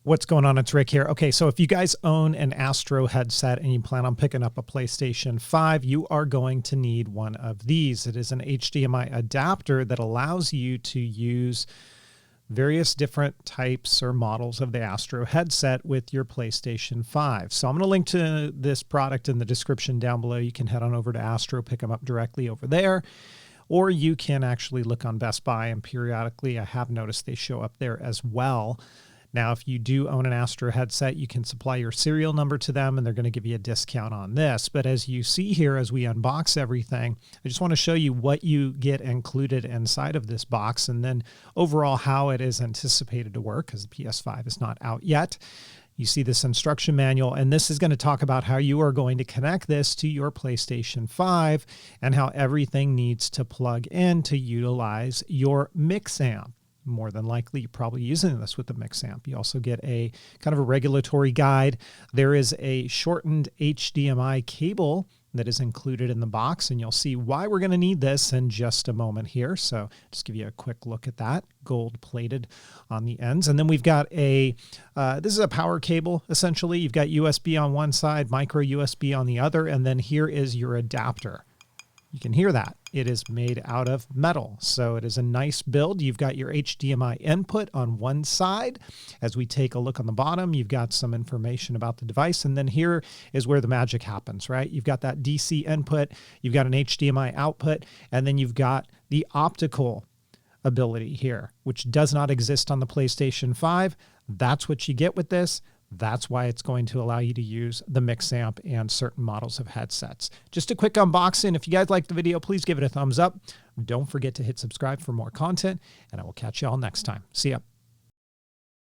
What's going on? It's Rick here. Okay, so if you guys own an Astro headset and you plan on picking up a PlayStation 5, you are going to need one of these. It is an HDMI adapter that allows you to use various different types or models of the Astro headset with your PlayStation 5. So I'm going to link to this product in the description down below. You can head on over to Astro, pick them up directly over there, or you can actually look on Best Buy, and periodically I have noticed they show up there as well. Now, if you do own an Astro headset, you can supply your serial number to them and they're going to give you a discount on this. But as you see here, as we unbox everything, I just want to show you what you get included inside of this box and then overall how it is anticipated to work, because the PS5 is not out yet. You see this instruction manual, and this is going to talk about how you are going to connect this to your PlayStation 5 and how everything needs to plug in to utilize your mix amp. More than likely, you're probably using this with the mix amp. You also get a kind of a regulatory guide. There is a shortened HDMI cable that is included in the box, and you'll see why we're going to need this in just a moment here. So just give you a quick look at that, gold plated on the ends. And then we've got this is a power cable, essentially. You've got USB on one side, micro USB on the other, and then here is your adapter. You can hear that. It is made out of metal, so it is a nice build. You've got your HDMI input on one side. As we take a look on the bottom, you've got some information about the device, and then here is where the magic happens, right? You've got that DC input, you've got an HDMI output, and then you've got the optical ability here, which does not exist on the PlayStation 5. That's what you get with this. That's why it's going to allow you to use the mix amp and certain models of headsets. Just a quick unboxing. If you guys liked the video, please give it a thumbs up. Don't forget to hit subscribe for more content, and I will catch you all next time. See ya.